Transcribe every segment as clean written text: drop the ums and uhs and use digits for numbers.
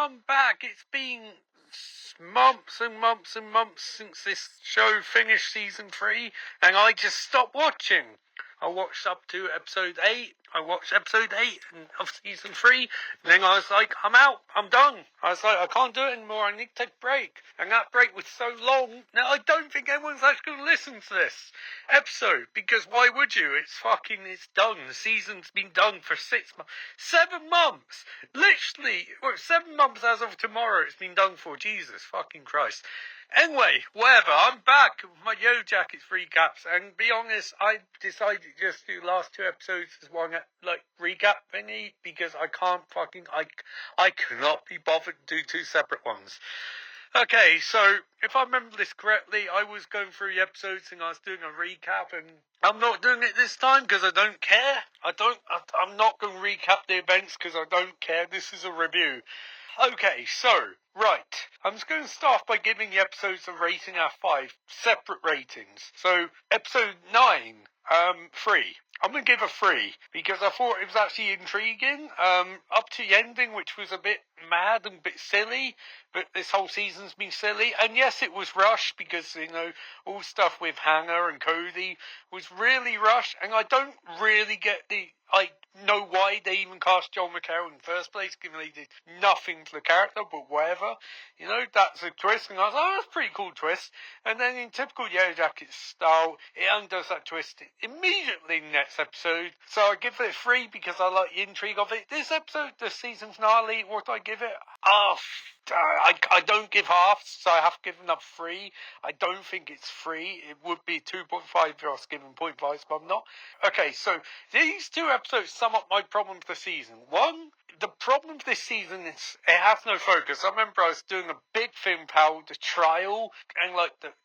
I'm back. It's been months and months and months since this show finished season 3, and I just stopped watching. I watched up to episode 8. I watched episode 8 of season 3. And then I was like, I'm out. I'm done. I was like, I can't do it anymore. I need to take a break. And that break was so long. Now, I don't think anyone's actually going to listen to this episode. Because why would you? It's done. The season's been done for 6 months. 7 months. Literally. 7 months as of tomorrow it's been done for. Jesus fucking Christ. Anyway, whatever, I'm back with my Yellowjackets recaps, and be honest, I decided to just do the last 2 episodes as one, recap thingy, because I cannot be bothered to do 2 separate ones. Okay, so, if I remember this correctly, I was going through the episodes and I was doing a recap, and I'm not doing it this time because I don't care. I'm not going to recap the events because I don't care. This is a review. Okay, so, right. I'm just going to start by giving the episodes a rating out of 5, separate ratings. So, episode 9, 3. I'm going to give a 3, because I thought it was actually intriguing, up to the ending, which was a bit mad and a bit silly, but this whole season's been silly, and yes, it was rushed, because, all stuff with Hannah and Cody was really rushed, and I don't really I know why they even cast John McCarroll in the first place, given they did nothing for the character, but whatever. That's a twist, and I was like, oh, that's a pretty cool twist. And then in typical Yellowjackets style, it undoes that twist immediately in the next episode. So I give it a 3 because I like the intrigue of it. This episode, the season finale, what do I give it? I don't give halves, so I have to give another 3. I don't think it's 3. It would be 2.5 if I was given 0.5, but I'm not. Okay, so these 2 episodes sum up my problem for the season. One, the problem this season is it has no focus. I remember I was doing a big thing about the trial, and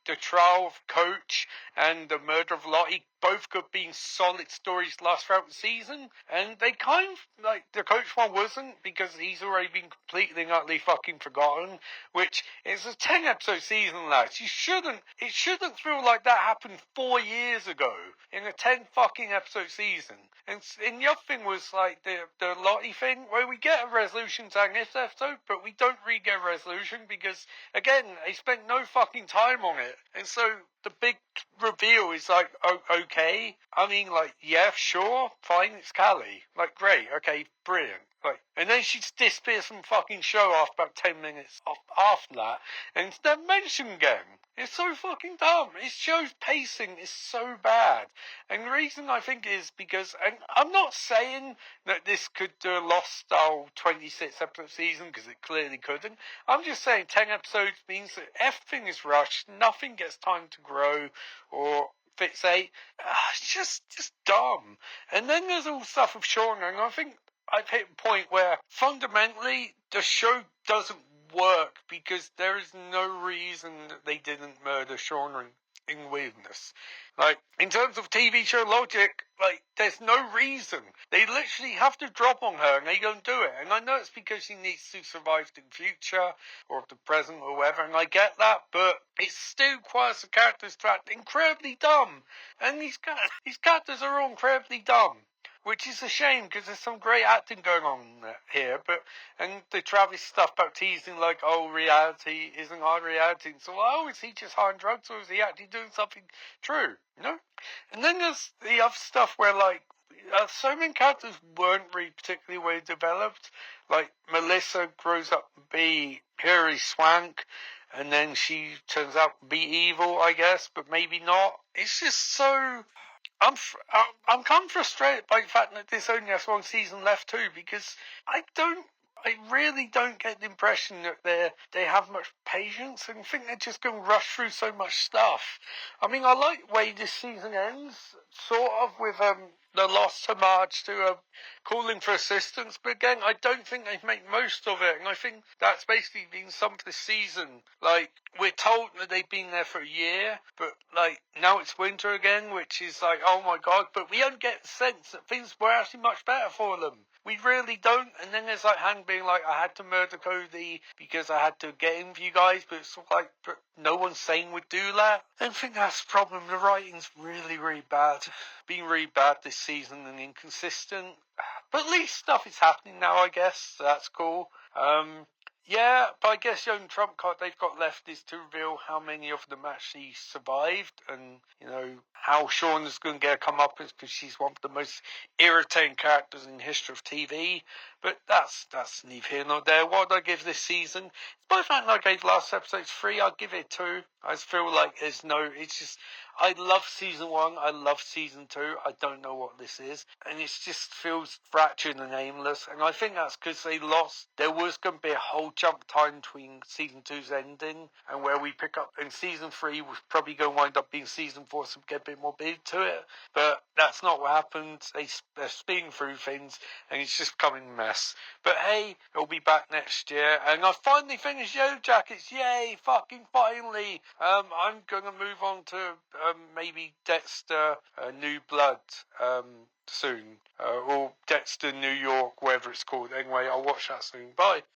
the trial of Coach and the murder of Lottie both could be solid stories last throughout the season, and they kind of, the Coach one wasn't, because he's already been completely and utterly fucking forgotten, which is a 10 episode season, lads. It shouldn't feel like that happened 4 years ago, in a 10 fucking episode season. And the other thing was, the Lottie thing, where we get a resolution to this episode, but we don't really get a resolution, because, again, they spent no fucking time on it. And so, the big reveal is okay. I mean, yeah, sure, fine, it's Callie. Great, okay, brilliant. And then she disappears from fucking show after about 10 minutes after that, and it's never mentioned again. It's so fucking dumb. It show's pacing is so bad. And the reason I think is because, and I'm not saying that this could do a Lost-style 26 episode season, because it clearly couldn't. I'm just saying 10 episodes means that everything is rushed, nothing gets time to grow, or fixate. It's just dumb. And then there's all stuff with Sean, and I think I've hit a point where fundamentally the show doesn't work, because there is no reason that they didn't murder Sean in weirdness. In terms of TV show logic, there's no reason. They literally have to drop on her and they don't do it. And I know it's because she needs to survive the future or the present or whatever, and I get that, but it still requires the characters to act incredibly dumb. And these characters are all incredibly dumb. Which is a shame, because there's some great acting going on here, and the Travis stuff about teasing, reality isn't hard reality, and so, is he just high on drugs, or is he actually doing something true, And then there's the other stuff where, so many characters weren't really particularly well developed. Melissa grows up to be Hilary Swank, and then she turns out to be evil, I guess, but maybe not. It's just so... I'm kind of frustrated by the fact that this only has 1 season left too, because I really don't get the impression that they have much patience, and think they're just going to rush through so much stuff. I mean, I like the way this season ends, sort of, with the lost homage to calling for assistance, but again, I don't think they've made most of it, and I think that's basically been some of this season. We're told that they've been there for a year, but now it's winter again, which is oh my god, but we don't get the sense that things were actually much better for them. We really don't. And then there's Han being I had to murder Cody because I had to get in for you guys, but it's but no one sane would do that. I think that's the problem. The writing's really, really bad. Been really bad this season and inconsistent. But at least stuff is happening now, I guess. So that's cool. Yeah, but I guess the only trump card they've got left is to reveal how many of them actually survived, and how Sean's going to get a comeuppance because she's one of the most irritating characters in the history of TV. But that's neither here nor there. What would I give this season? By the fact I gave last episode 3, I'd give it 2. I just feel like it's just, I love season 1, I love season 2, I don't know what this is, and it just feels fractured and aimless, and I think that's because they lost. There was going to be a whole chunk of time between season 2's ending and where we pick up, and season 3 was probably going to wind up being season 4, so get a bit more big to it, but that's not what happened. They're speeding through things, and it's just becoming a mess. But hey, it'll be back next year, and I finally finished Yellowjackets. Yay! Fucking finally! I'm gonna move on to maybe Dexter, New Blood, soon, or Dexter New York, whatever it's called. Anyway, I'll watch that soon. Bye.